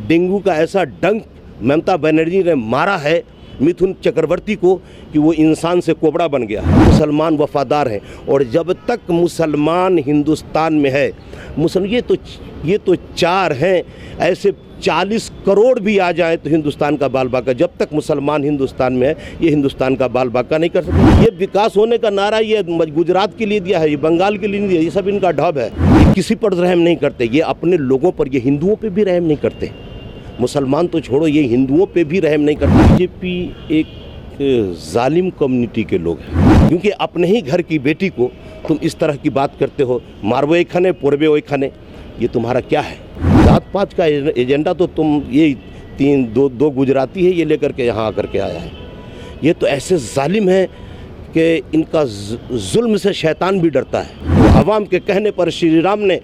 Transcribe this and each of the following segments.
Dengue का ऐसा डंक ममता बनर्जी ने मारा है मिथुन चक्रवर्ती को कि वो इंसान से कोबरा बन गया। मुसलमान वफादार हैं और जब तक मुसलमान हिंदुस्तान में है, ये तो चार हैं, ऐसे 40 करोड़ भी आ जाए तो हिंदुस्तान का बाल बाका, जब तक मुसलमान हिंदुस्तान में है ये हिंदुस्तान का बाल बाका नहीं कर सकते। ये विकास होने का नारा ये गुजरात के लिए दिया है, ये बंगाल के लिए नहीं दिया, ये सब इनका ढब है। ये किसी पर रहम नहीं करते, ये अपने लोगों पर, ये हिंदुओं पर भी रहम नहीं करते। मुसलमान तो छोड़ो, ये हिंदुओं पे भी रहम नहीं करता। बीजेपी एक जालिम कम्युनिटी के लोग हैं, क्योंकि अपने ही घर की बेटी को तुम इस तरह की बात करते हो, मारवे खाने पोरबे ओए खाने, ये तुम्हारा क्या है? जात पात का एजेंडा तो तुम ये दो गुजराती है ये लेकर के यहाँ आकर के आया है। ये तो ऐसे जालिम है कि इनका जुल्म से शैतान भी डरता है। तो अवाम के कहने पर श्री राम ने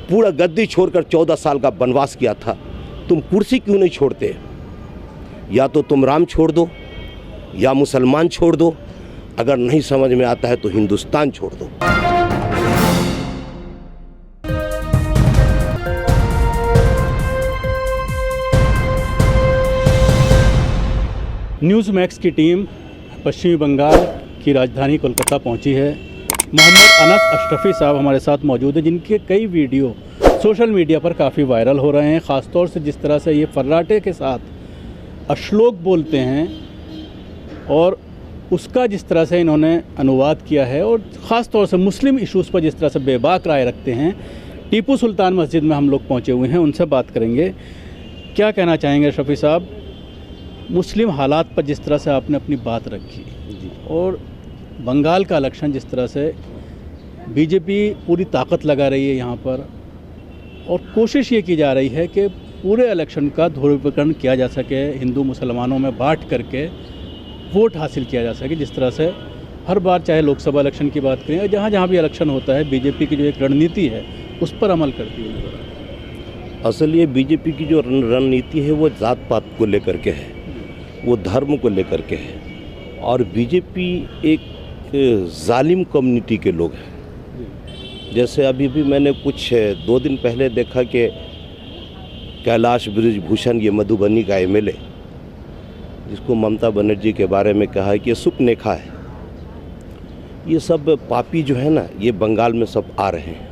पूरा गद्दी छोड़कर 14 साल का वनवास किया था। तुम कुर्सी क्यों नहीं छोड़ते? या तो तुम राम छोड़ दो या मुसलमान छोड़ दो, अगर नहीं समझ में आता है तो हिंदुस्तान छोड़ दो। न्यूज़ मैक्स की टीम पश्चिमी बंगाल की राजधानी कोलकाता पहुंची है। मोहम्मद अनस अशरफी साहब हमारे साथ मौजूद हैं, जिनके कई वीडियो सोशल मीडिया पर काफ़ी वायरल हो रहे हैं। ख़ासतौर से जिस तरह से ये फर्राटे के साथ अश्लोक बोलते हैं और उसका जिस तरह से इन्होंने अनुवाद किया है, और ख़ास तौर से मुस्लिम इश्यूज़ पर जिस तरह से बेबाक राय रखते हैं। टीपू सुल्तान मस्जिद में हम लोग पहुंचे हुए हैं, उनसे बात करेंगे। क्या कहना चाहेंगे शफी साहब, मुस्लिम हालात पर जिस तरह से आपने अपनी बात रखी और बंगाल का इलेक्शन जिस तरह से बीजेपी पूरी ताकत लगा रही है यहाँ पर, और कोशिश ये की जा रही है कि पूरे इलेक्शन का ध्रुवीकरण किया जा सके, हिंदू मुसलमानों में बांट करके वोट हासिल किया जा सके। जिस तरह से हर बार चाहे लोकसभा इलेक्शन की बात करें, जहाँ जहाँ भी इलेक्शन होता है बीजेपी की जो एक रणनीति है उस पर अमल करती है। असल ये बीजेपी की जो रणनीति है वो जात पात को लेकर के है, वो धर्म को लेकर के है, और बीजेपी एक जालिम कम्युनिटी के लोग हैं। जैसे अभी भी मैंने कुछ 2 दिन पहले देखा कि कैलाश बृजभूषण, ये मधुबनी का एमएलए, जिसको ममता बनर्जी के बारे में कहा है कि ये सुपनेखा है। ये सब पापी जो है ना, ये बंगाल में सब आ रहे हैं,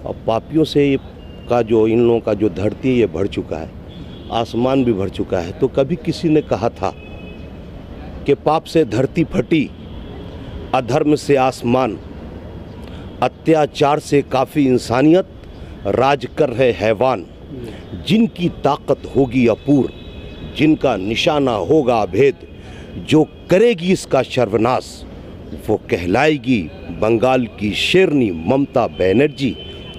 और पापियों से ये का जो इन लोगों का जो धरती है ये भर चुका है, आसमान भी भर चुका है। तो कभी किसी ने कहा था कि पाप से धरती फटी, अधर्म से आसमान, अत्याचार से काफ़ी इंसानियत, राज कर रहे हैवान, जिनकी ताकत होगी अपूर, जिनका निशाना होगा अभेद, जो करेगी इसका सर्वनाश, वो कहलाएगी बंगाल की शेरनी ममता बनर्जी।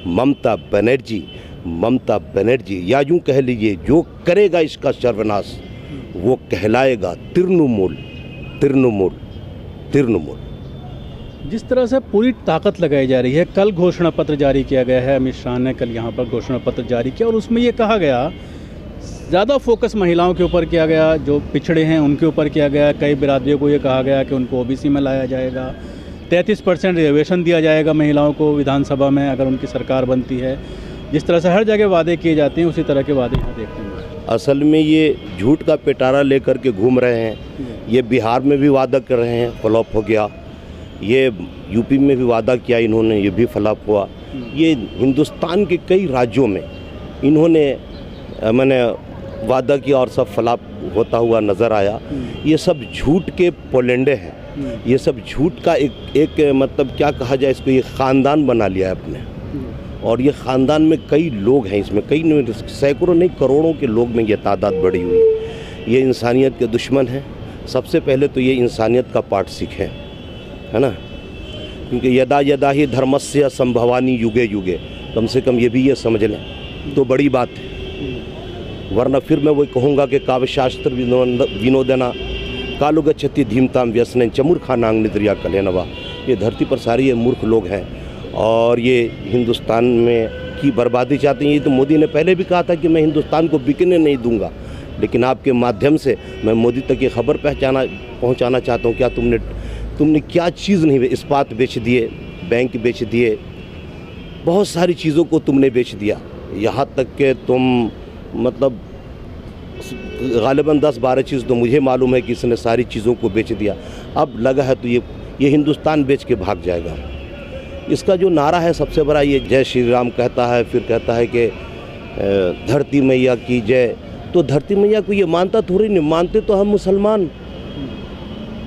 ममता बनर्जी, ममता बनर्जी, या यूँ कह लीजिए जो करेगा इसका सर्वनाश वो कहलाएगा तृणमूल, तृणमूल, तृणमूल। जिस तरह से पूरी ताकत लगाई जा रही है, कल घोषणा पत्र जारी किया गया है, अमित शाह ने कल यहाँ पर घोषणा पत्र जारी किया, और उसमें ये कहा गया ज़्यादा फोकस महिलाओं के ऊपर किया गया, जो पिछड़े हैं उनके ऊपर किया गया। कई बिरादरियों को ये कहा गया कि उनको ओबीसी में लाया जाएगा, 33% रिजर्वेशन दिया जाएगा महिलाओं को विधानसभा में अगर उनकी सरकार बनती है। जिस तरह से हर जगह वादे किए जाते हैं, उसी तरह के वादे यहाँ देखते हैं। असल में ये झूठ का पिटारा लेकर के घूम रहे हैं। ये बिहार में भी वादा कर रहे हैं, फ्लॉप हो गया। ये यूपी में भी वादा किया इन्होंने, ये भी फ्लॉप हुआ। ये हिंदुस्तान के कई राज्यों में इन्होंने मैंने वादा किया और सब फ्लॉप होता हुआ नज़र आया। ये सब झूठ के पोलेंडे हैं, ये सब झूठ का एक मतलब क्या कहा जाए इसको, ये ख़ानदान बना लिया है अपने, और ये ख़ानदान में कई लोग हैं, इसमें कई सैकड़ों नहीं करोड़ों के लोग में ये तादाद बढ़ी हुई। ये इंसानियत के दुश्मन हैं। सबसे पहले तो ये इंसानियत का पाठ सीखें, है ना, क्योंकि यदा यदा ही धर्मस्य संभवानी युगे युगे, कम से कम ये भी ये समझ लें तो बड़ी बात है। वरना फिर मैं वही कहूँगा कि काव्यशास्त्र विनोदना कालु गच्छति धीमताम व्यसने चमूर्खानांग निद्रिया कलेनवा। ये धरती पर सारे ये मूर्ख लोग हैं और ये हिंदुस्तान में की बर्बादी चाहते हैं। ये तो मोदी ने पहले भी कहा था कि मैं हिंदुस्तान को बिकने नहीं दूंगा, लेकिन आपके माध्यम से मैं मोदी तक ये खबर पहुंचाना चाहता हूं। क्या तुमने क्या चीज़ नहीं, इस्पात बेच दिए, बैंक बेच दिए, बहुत सारी चीज़ों को तुमने बेच दिया। यहाँ तक कि तुम मतलब गालिबन 10-12 चीज़ तो मुझे मालूम है कि इसने सारी चीज़ों को बेच दिया। अब लगा है तो ये हिंदुस्तान बेच के भाग जाएगा। इसका जो नारा है सबसे बड़ा, ये जय श्री राम कहता है, फिर कहता है कि धरती मैया की जय। तो धरती मैया को ये मानता थोड़ी नहीं, मानते तो हम मुसलमान।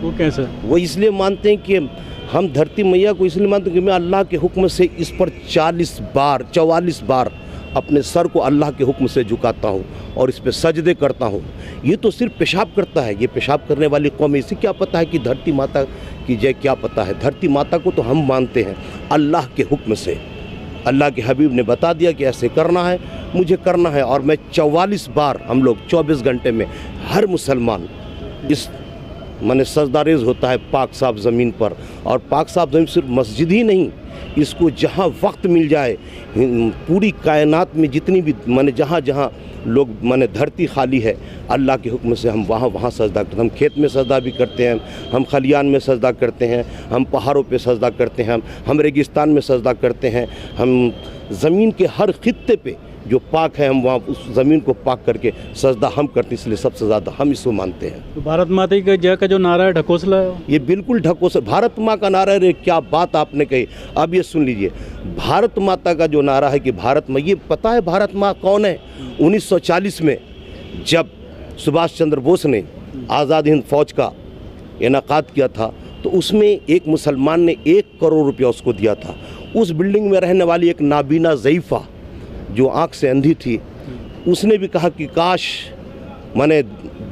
वो कैसे? वो इसलिए मानते हैं कि हम धरती मैया को इसलिए मानते हैं कि मैं अल्लाह के हुक्म से इस पर 44 बार अपने सर को अल्लाह के हुक्म से झुकाता हूँ और इस पे सजदे करता हूँ। ये तो सिर्फ पेशाब करता है, ये पेशाब करने वाली कौम है, इसे क्या पता है कि धरती माता की जय क्या पता है। धरती माता को तो हम मानते हैं अल्लाह के हुक्म से। अल्लाह के हबीब ने बता दिया कि ऐसे करना है, मुझे करना है। और मैं 44 बार, हम लोग 24 घंटे में हर मुसलमान इस माने सजदारेज होता है पाक साफ ज़मीन पर। और पाक साफ ज़मीन सिर्फ मस्जिद ही नहीं, इसको जहाँ वक्त मिल जाए पूरी कायनात में जितनी भी माने जहाँ जहाँ लोग माने धरती खाली है, अल्लाह के हुक्म से हम वहाँ सजदा करते हैं। हम खेत में सजदा भी करते हैं, हम खलियान में सजदा करते हैं, हम पहाड़ों पे सजदा करते हैं, हम रेगिस्तान में सजदा करते हैं। हम ज़मीन के हर खित्ते पे जो पाक है हम वहाँ उस ज़मीन को पाक करके सजदा हम करते हैं, इसलिए सबसे ज़्यादा हम इसको मानते हैं। तो भारत माता की जय का जो नारा है ढकोसला है? ये बिल्कुल ढकोसला। भारत माँ का नारा है, क्या बात आपने कही। अब ये सुन लीजिए, भारत माता का जो नारा है कि भारत माँ, ये पता है भारत माँ कौन है? 1940 में जब सुभाष चंद्र बोस ने आज़ाद हिंद फौज का इनेकाद किया था तो उसमें एक मुसलमान ने 1 करोड़ रुपया उसको दिया था। उस बिल्डिंग में रहने वाली एक नाबीना ज़ईफ़ा जो आँख से अंधी थी, उसने भी कहा कि काश, मैंने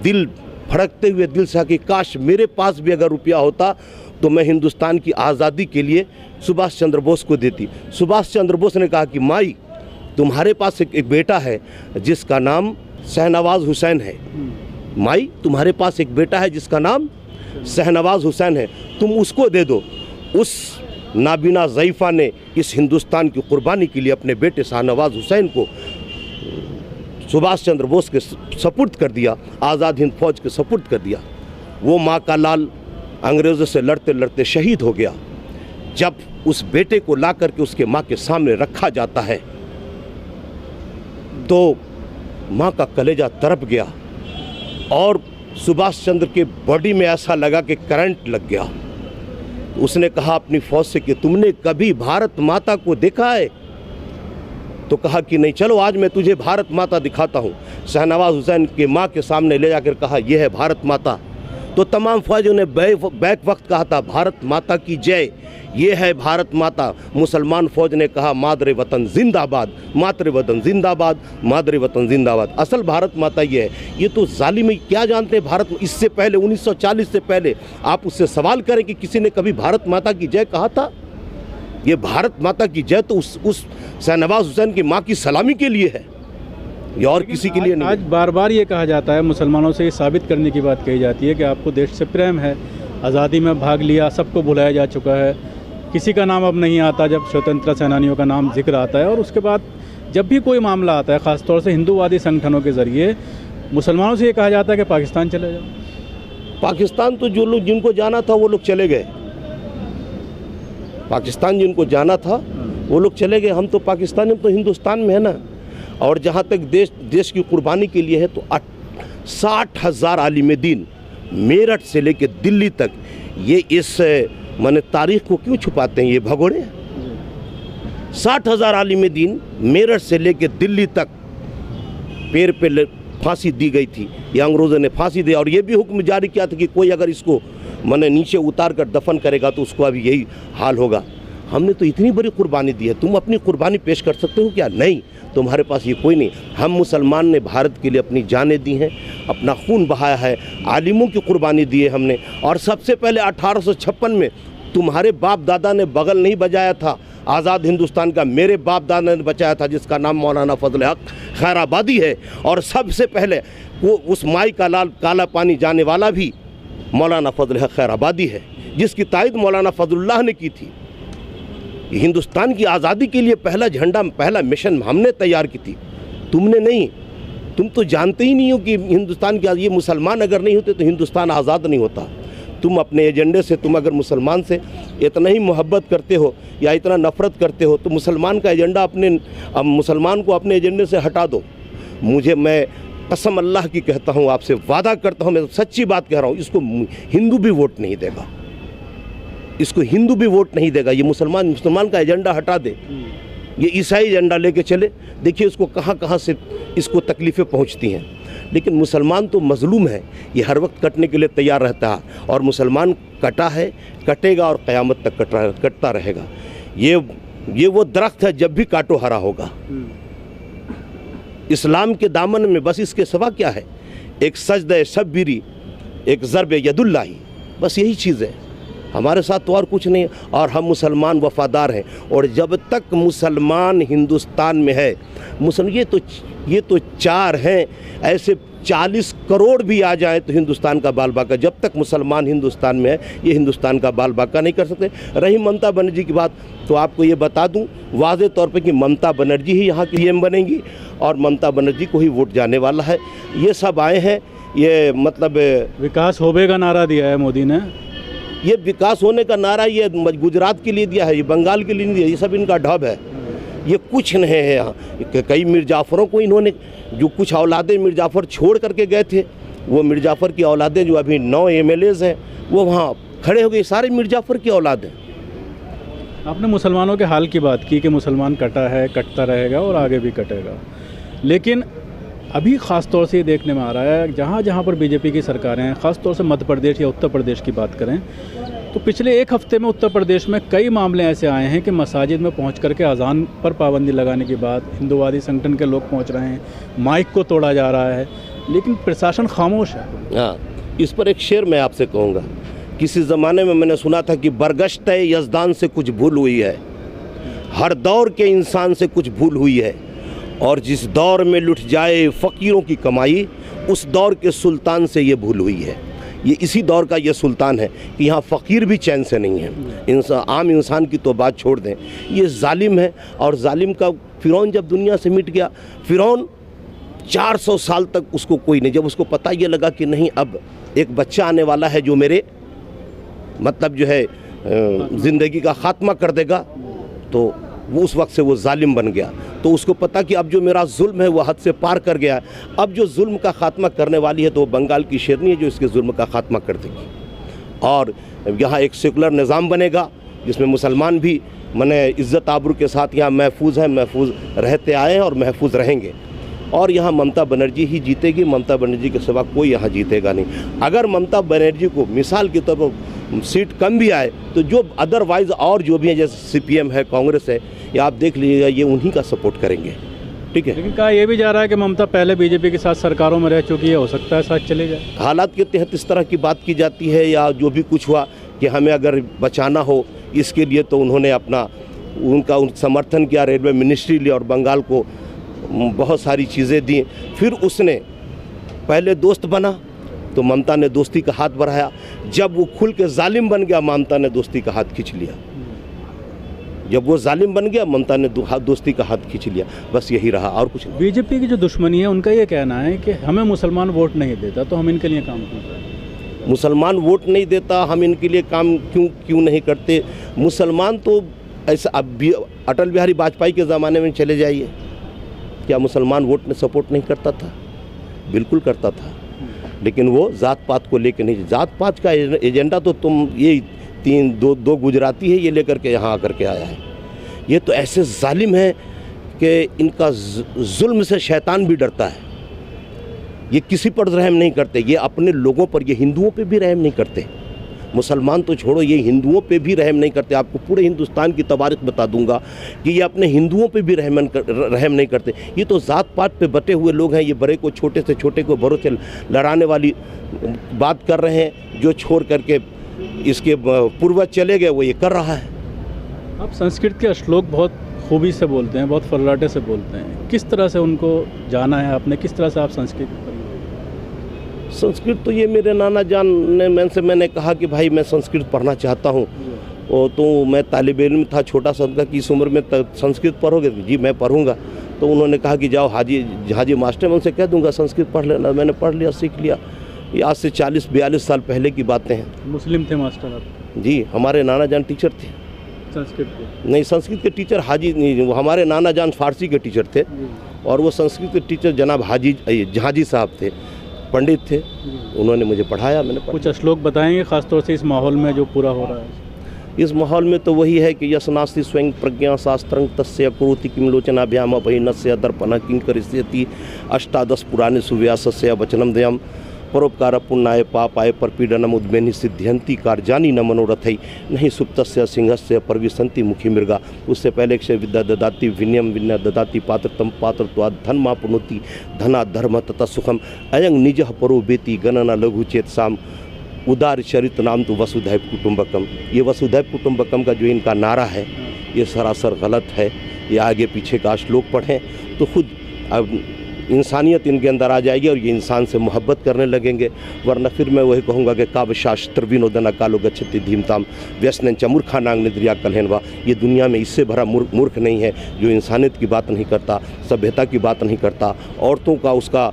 दिल फड़कते हुए दिल से कि काश मेरे पास भी अगर रुपया होता तो मैं हिंदुस्तान की आज़ादी के लिए सुभाष चंद्र बोस को देती। सुभाष चंद्र बोस ने कहा कि माई, तुम्हारे पास एक बेटा है जिसका नाम शहनवाज़ हुसैन है। माई, तुम्हारे पास एक बेटा है जिसका नाम शहनवाज़ हुसैन है, तुम उसको दे दो। उस नाबीना ज़ईफ़ा ने इस हिंदुस्तान की कुर्बानी के लिए अपने बेटे शहनवाज़ हुसैन को सुभाष चंद्र बोस के सपुर्द कर दिया, आज़ाद हिंद फौज के सपुर्द कर दिया। वो माँ का लाल अंग्रेज़ों से लड़ते लड़ते शहीद हो गया। जब उस बेटे को ला करके उसके माँ के सामने रखा जाता है तो माँ का कलेजा तड़प गया और सुभाष चंद्र के बॉडी में ऐसा लगा कि करंट लग गया। उसने कहा अपनी फौज से कि तुमने कभी भारत माता को देखा है? तो कहा कि नहीं, चलो आज मैं तुझे भारत माता दिखाता हूँ। शहनवाज़ हुसैन के माँ के सामने ले जाकर कहा, यह है भारत माता। तो तमाम फौजियों ने बैक वक्त कहा था, भारत माता की जय, ये है भारत माता। मुसलमान फौज ने कहा, मादरे वतन जिंदाबाद, मातृ वतन जिंदाबाद, मादरे वतन जिंदाबाद। असल भारत माता ये है। ये तो जालिम क्या जानते हैं भारत। इससे पहले 1940 से पहले आप उससे सवाल करें कि किसी ने कभी भारत माता की जय कहा था? ये भारत माता की जय तो उस शहनवाज़ हुसैन की माँ की सलामी के लिए है, ये और किसी के लिए नहीं। आज बार बार ये कहा जाता है, मुसलमानों से ये साबित करने की बात कही जाती है कि आपको देश से प्रेम है, आज़ादी में भाग लिया, सबको भुलाया जा चुका है, किसी का नाम अब नहीं आता जब स्वतंत्रता सेनानियों का नाम जिक्र आता है। और उसके बाद जब भी कोई मामला आता है, ख़ासतौर से हिंदूवादी संगठनों के ज़रिए मुसलमानों से ये कहा जाता है कि पाकिस्तान चले जाओ। पाकिस्तान तो जो लोग जिनको जाना था वो लोग चले गए। पाकिस्तान जिनको जाना था वो लोग चले गए। हम तो पाकिस्तान, हम तो हिंदुस्तान में है ना। और जहाँ तक देश की कुर्बानी के लिए है तो 60,000 आलिम दीन मेरठ से लेकर दिल्ली तक, ये इस माने तारीख को क्यों छुपाते हैं ये भगोड़े? 60,000 आलिम दीन मेरठ से लेकर दिल्ली तक पैर पे फांसी दी गई थी। ये अंग्रेज़ों ने फांसी दी और ये भी हुक्म जारी किया था कि कोई अगर इसको माने नीचे उतार कर दफन करेगा तो उसको अभी यही हाल होगा। हमने तो इतनी बड़ी कुर्बानी दी है, तुम अपनी कुर्बानी पेश कर सकते हो क्या? नहीं, तुम्हारे पास ये कोई नहीं। हम मुसलमान ने भारत के लिए अपनी जानें दी हैं, अपना खून बहाया है, आलिमों की कुर्बानी दी है हमने। और सबसे पहले 1856 में तुम्हारे बाप दादा ने बगल नहीं बजाया था आज़ाद हिंदुस्तान का, मेरे बाप दादा ने बचाया था, जिसका नाम मौलाना फजल हक खैराबादी है। और सबसे पहले वो उस माई का लाल काला पानी जाने वाला भी मौलाना फजल हक खैराबादी है, जिसकी तायद मौलाना फजलुल्लाह ने की थी। हिंदुस्तान की आज़ादी के लिए पहला झंडा, पहला मिशन हमने तैयार की थी, तुमने नहीं। तुम तो जानते ही नहीं हो कि हिंदुस्तान की, ये मुसलमान अगर नहीं होते तो हिंदुस्तान आज़ाद नहीं होता। तुम अपने एजेंडे से, तुम अगर मुसलमान से इतना ही मोहब्बत करते हो या इतना नफ़रत करते हो तो मुसलमान का एजेंडा मुसलमान को अपने एजेंडे से हटा दो। मैं कसम अल्लाह की कहता हूँ, आपसे वादा करता हूँ, मैं सच्ची बात कह रहा हूँ, इसको हिंदू भी वोट नहीं देगा, इसको हिंदू भी वोट नहीं देगा। ये मुसलमान का एजेंडा हटा दे, ये ईसाई एजेंडा लेके चले, देखिए इसको कहाँ कहाँ से इसको तकलीफ़ें पहुँचती हैं। लेकिन मुसलमान तो मजलूम है, ये हर वक्त कटने के लिए तैयार रहता है, और मुसलमान कटा है, कटेगा और क़यामत तक कटता रहेगा। ये वो दरख्त है, जब भी काटो हरा होगा। इस्लाम के दामन में बस इसके सिवा क्या है? एक सजदा शब्बीरी, एक ज़रब यदुल्लाही, बस यही चीज़ है। हमारे साथ तो और कुछ नहीं, और हम मुसलमान वफ़ादार हैं। और जब तक मुसलमान हिंदुस्तान में है, ये तो 4 हैं, ऐसे 40 करोड़ भी आ जाए तो हिंदुस्तान का बाल बाका, जब तक मुसलमान हिंदुस्तान में है, ये हिंदुस्तान का बाल बाका नहीं कर सकते। रही ममता बनर्जी की बात, तो आपको ये बता दूं वाज़े तौर पे कि ममता बनर्जी ही यहाँ की पीएम बनेंगी, और ममता बनर्जी को ही वोट जाने वाला है। ये सब आए हैं, ये मतलब विकास होबे का नारा दिया है मोदी ने। ये विकास होने का नारा ये गुजरात के लिए दिया है, ये बंगाल के लिए नहीं दिया, ये सब इनका ढब है, ये कुछ नहीं है यहाँ। कई मिर्जाफरों को इन्होंने, जो कुछ औलादे मिर्जाफर छोड़ करके गए थे, वो मिर्जाफर की औलादे जो अभी 9 MLAs हैं, वो वहाँ खड़े हो गए, सारे मिर्जाफर की औलाद हैं। आपने मुसलमानों के हाल की बात की कि मुसलमान कटा है, कटता रहेगा और आगे भी कटेगा, लेकिन अभी ख़ास तौर से ये देखने में आ रहा है, जहाँ जहाँ पर बीजेपी की सरकारें हैं, ख़ास तौर से मध्य प्रदेश या उत्तर प्रदेश की बात करें, तो पिछले 1 हफ्ते में उत्तर प्रदेश में कई मामले ऐसे आए हैं कि मसाजिद में पहुंच करके अजान पर पाबंदी लगाने के बाद हिंदुवादी संगठन के लोग पहुंच रहे हैं, माइक को तोड़ा जा रहा है, लेकिन प्रशासन खामोश है। हाँ, इस पर एक शेर मैं आपसे कहूँगा। किसी ज़माने में मैंने सुना था कि बरगश्त यज़दान से कुछ भूल हुई है, हर दौर के इंसान से कुछ भूल हुई है, और जिस दौर में लुट जाए फ़कीरों की कमाई, उस दौर के सुल्तान से ये भूल हुई है। ये इसी दौर का ये सुल्तान है कि यहाँ फ़कीर भी चैन से नहीं है। आम इंसान की तो बात छोड़ दें, ये जालिम है। और जालिम का फ़िरौन जब दुनिया से मिट गया, फ़िरौन 400 साल तक उसको कोई नहीं, जब उसको पता ये लगा कि नहीं अब एक बच्चा आने वाला है जो मेरे मतलब जो है ज़िंदगी का ख़ात्मा कर देगा, तो वो उस वक्त से वो जालिम बन गया। तो उसको पता कि अब जो मेरा जुल्म है वो हद से पार कर गया, अब जो जुल्म का ख़ात्मा करने वाली है तो वो बंगाल की शेरनी है जो इसके जुल्म का ख़ात्मा कर देगी। और यहाँ एक सेकुलर निज़ाम बनेगा जिसमें मुसलमान भी मने इज़्ज़त आबरू के साथ यहाँ महफूज हैं, महफूज रहते आए हैं और महफूज रहेंगे। और यहाँ ममता बनर्जी ही जीतेगी, ममता बनर्जी के सिवा कोई यहाँ जीतेगा नहीं। अगर ममता बनर्जी को मिसाल के तौर पर सीट कम भी आए तो जो अदरवाइज़ और जो भी है, जैसे CPM है, कांग्रेस है, ये आप देख लीजिएगा, ये उन्हीं का सपोर्ट करेंगे। ठीक है, लेकिन कहा यह भी जा रहा है कि ममता पहले बीजेपी के साथ सरकारों में रह चुकी है, हो सकता है साथ चले जाए। हालात के तहत इस तरह की बात की जाती है, या जो भी कुछ हुआ कि हमें अगर बचाना हो इसके लिए तो उन्होंने उनका समर्थन किया, रेलवे मिनिस्ट्री लिया और बंगाल को बहुत सारी चीज़ें दी। फिर उसने पहले दोस्त बना तो ममता ने दोस्ती का हाथ बढ़ाया, जब वो खुल के जालिम बन गया ममता ने दोस्ती का हाथ खींच लिया। जब वो जालिम बन गया ममता ने दोस्ती का हाथ खींच लिया, बस यही रहा और कुछ नहीं। बीजेपी की जो दुश्मनी है उनका ये कहना है कि हमें मुसलमान वोट नहीं देता तो हम इनके लिए काम क्यों करें। मुसलमान वोट नहीं देता, हम इनके लिए काम क्यों नहीं करते। मुसलमान तो ऐसा, अब भी अटल बिहारी वाजपेयी के ज़माने में चले जाइए, क्या मुसलमान वोट में सपोर्ट नहीं करता था? बिल्कुल करता था, लेकिन वो ज़ात पात को लेकर नहीं। ज़ात पात का एजेंडा तो तुम ये दो गुजराती है ये लेकर के यहाँ आकर के आया है। ये तो ऐसे जालिम है कि इनका जुल्म से शैतान भी डरता है। ये किसी पर रहम नहीं करते, ये अपने लोगों पर, ये हिंदुओं पे भी रहम नहीं करते। मुसलमान तो छोड़ो, ये हिंदुओं पे भी रहम नहीं करते। आपको पूरे हिंदुस्तान की तवारीख बता दूंगा कि ये अपने हिंदुओं पे भी रहम नहीं करते। ये तो ज़ात पात पे बटे हुए लोग हैं। ये बड़े को छोटे से छोटे को बड़ों से लड़ाने वाली बात कर रहे हैं। जो छोड़ करके इसके पूर्वज चले गए वो ये कर रहा है। आप संस्कृत के श्लोक बहुत खूबी से बोलते हैं, बहुत फर्राटे से बोलते हैं, किस तरह से उनको जाना है आपने, किस तरह से आप संस्कृत तो ये मेरे नाना जान ने मैंने कहा कि भाई मैं संस्कृत पढ़ना चाहता हूँ। और तो मैं तालिब इल्म था छोटा सा, उनका कि इस उम्र में संस्कृत पढ़ोगे? जी मैं पढ़ूंगा। तो उन्होंने कहा कि जाओ हाजी मास्टर, मैं उनसे कह दूंगा संस्कृत पढ़ लेना। मैंने पढ़ लिया, सीख लिया। ये आज से 40-42 साल पहले की बातें हैं। मुस्लिम थे मास्टर आप? जी, हमारे नाना जान टीचर थे। संस्कृत के? नहीं, संस्कृत के टीचर हाजी नहीं, वो हमारे नाना जान फारसी के टीचर थे और वो संस्कृत के टीचर जनाब जहाजी साहब थे, पंडित थे, उन्होंने मुझे पढ़ाया, मैंने पढ़ा। कुछ श्लोक बताएंगे खासतौर से इस माहौल में जो पूरा हो रहा है? इस माहौल में तो वही है कि यस नास्ति स्वयं प्रज्ञा शास्त्रं तस्य करोति किम लोचनाभ्याम अपहिनस्य दर्पण किं करिष्यति अष्टादश पुराणे सुव्यासस्य वचनम दयम परोपकार पुण्याय पापाय परपीडनम उद्मेनि सिद्ध्यंति कार्यानि न मनोरथै नहीं सुप्तस्य सिंहस्य परविशंति मुखी मृगा। उससे पहले अक्षय विद्या ददाति विनयम विनय ददाति पात्रतम पात्रत्वात् धनमा पुनोति धना धर्म तथा सुखम अयं निज परो बेति गणना लघु चेत साम उदार चरित नाम तो वसुधैव कुटुंबकम। ये वसुधैव कुटुंबकम का जो इनका नारा है ये सरासर गलत है। ये आगे पीछे का श्लोक पढ़ें तो खुद अब इंसानियत इनके अंदर आ जाएगी और ये इंसान से मोहब्बत करने लगेंगे। वरना फिर मैं वही कहूँगा कि काव्य शास्त्र विनोदना कालो गच्छति धीमताम व्यसन च मूर्खानांग निद्रिया कलहनवा। ये दुनिया में इससे भरा मूर्ख नहीं है जो इंसानियत की बात नहीं करता, सभ्यता की बात नहीं करता, औरतों का उसका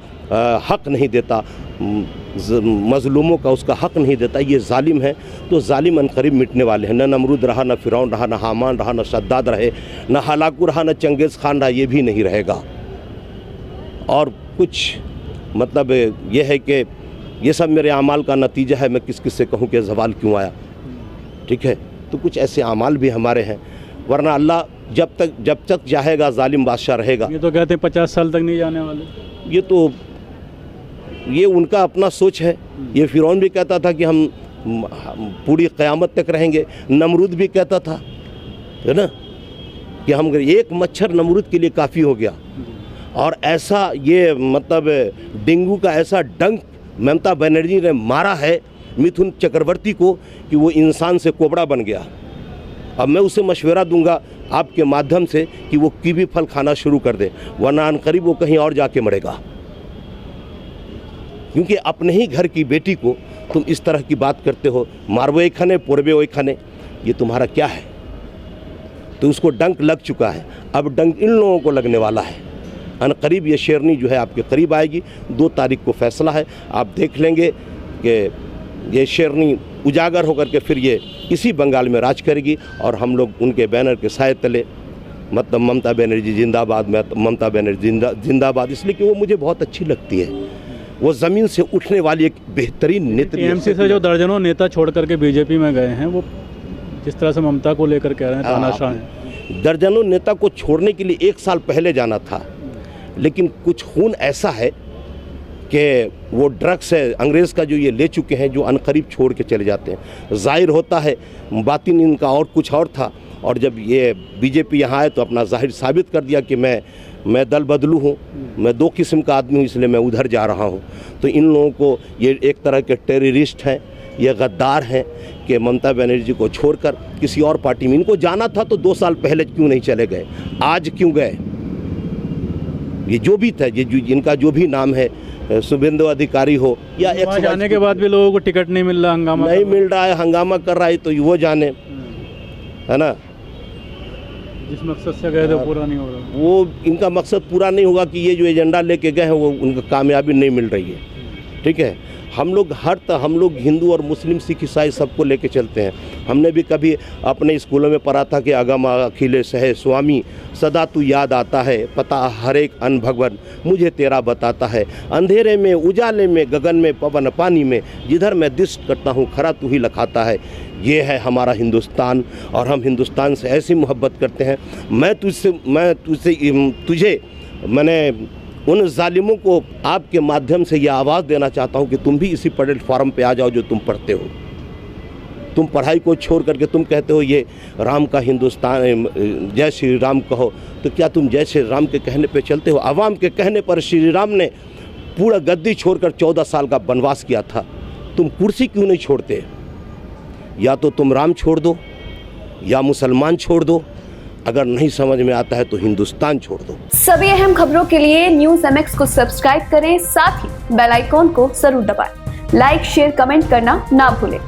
हक नहीं देता, मजलूमों का उसका हक नहीं देता। ये जालिम है तो जालिम अनकरीब मिटने वाले हैं। न नमरूद रहा, न फिरौन रहा, न हामान रहा, न शद्दाद रहे, न हलाकू रहा, न चंगेज़ खान रहा, ये भी नहीं रहेगा। और कुछ मतलब ये है कि ये सब मेरे अमाल का नतीजा है। मैं किस किस से कहूँ कि ज़वाल क्यों आया, ठीक है। तो कुछ ऐसे अमाल भी हमारे हैं, वरना अल्लाह जब तक चाहेगा जालिम बादशाह रहेगा। ये तो कहते हैं 50 साल तक नहीं जाने वाले। ये उनका अपना सोच है। ये फिरौन भी कहता था कि हम पूरी क़यामत तक रहेंगे। नमरूद भी कहता था, है ना, कि हम एक मच्छर नमरूद के लिए काफ़ी हो गया। और ऐसा ये मतलब डेंगू का ऐसा डंक ममता बनर्जी ने मारा है मिथुन चक्रवर्ती को कि वो इंसान से कोबरा बन गया। अब मैं उसे मशवरा दूंगा आपके माध्यम से कि वो कीवी फल खाना शुरू कर दे, वरना अनकरीब वो कहीं और जाके मरेगा। क्योंकि अपने ही घर की बेटी को तुम इस तरह की बात करते हो, मारबो एक खाने पोरबे ओए खाने, ये तुम्हारा क्या है? तो उसको डंक लग चुका है, अब डंक इन लोगों को लगने वाला है। अनकरीब ये शेरनी जो है आपके करीब आएगी। 2 तारीख को फैसला है, आप देख लेंगे कि ये शेरनी उजागर होकर के फिर ये इसी बंगाल में राज करेगी और हम लोग उनके बैनर के साए तले, मतलब ममता बनर्जी जिंदाबाद, ममता बनर्जी जिंदाबाद, इसलिए कि वो मुझे बहुत अच्छी लगती है। वो ज़मीन से उठने वाली एक बेहतरीन नेत्री। टीएमसी से जो दर्जनों नेता छोड़ करके बीजेपी में गए हैं, वो जिस तरह से ममता को लेकर कह रहे हैं तानाशाह हैं। दर्जनों नेता को छोड़ने के लिए 1 साल पहले जाना था, लेकिन कुछ खून ऐसा है कि वो ड्रग्स है अंग्रेज़ का जो ये ले चुके हैं, जो अनकरीब छोड़ के चले जाते हैं। ज़ाहिर होता है बातिन इनका और कुछ और था, और जब ये बीजेपी यहाँ आए तो अपना ज़ाहिर साबित कर दिया कि मैं दल बदलू हूँ, मैं 2 किस्म का आदमी हूँ, इसलिए मैं उधर जा रहा हूँ। तो इन लोगों को ये एक तरह के टेररिस्ट हैं, ये गद्दार हैं कि ममता बनर्जी को छोड़कर किसी और पार्टी में इनको जाना था तो 2 साल पहले क्यों नहीं चले गए, आज क्यों गए? ये जो भी था, ये इनका जो भी नाम है, शुभेंदु अधिकारी हो या वहाँ जाने के बाद भी लोगों को टिकट नहीं मिल रहा, हंगामा नहीं मिल रहा है, हंगामा कर रहा है, तो वो जाने, है ना। जिस मकसद से गए थे पूरा नहीं हो रहा। वो इनका मकसद पूरा नहीं होगा कि ये जो एजेंडा लेके गए हैं वो उनका कामयाबी नहीं मिल रही है, ठीक है। हम लोग हिंदू और मुस्लिम सिख ईसाई सबको लेके चलते हैं। हमने भी कभी अपने स्कूलों में पढ़ा था कि अगम अखिलेश है स्वामी, सदा तू याद आता है, पता हर एक अन भगवन मुझे तेरा बताता है, अंधेरे में उजाले में गगन में पवन पानी में, जिधर मैं दिष्ट करता हूँ खरा तू ही लखाता है। ये है हमारा हिंदुस्तान और हम हिंदुस्तान से ऐसी मोहब्बत करते हैं। मैंने उन जालिमों को आपके माध्यम से ये आवाज़ देना चाहता हूँ कि तुम भी इसी प्लेटफॉर्म पे आ जाओ जो तुम पढ़ते हो। तुम पढ़ाई को छोड़ करके तुम कहते हो ये राम का हिंदुस्तान, जय श्री राम कहो, तो क्या तुम जय श्री राम के कहने पे चलते हो? आवाम के कहने पर श्री राम ने पूरा गद्दी छोड़कर 14 साल का वनवास किया था। तुम कुर्सी क्यों नहीं छोड़ते? या तो तुम राम छोड़ दो या मुसलमान छोड़ दो, अगर नहीं समझ में आता है तो हिंदुस्तान छोड़ दो। सभी अहम खबरों के लिए न्यूज़ MX को सब्सक्राइब करें, साथ ही बेल आइकॉन को जरूर दबाएं। लाइक, शेयर, कमेंट करना ना भूलें।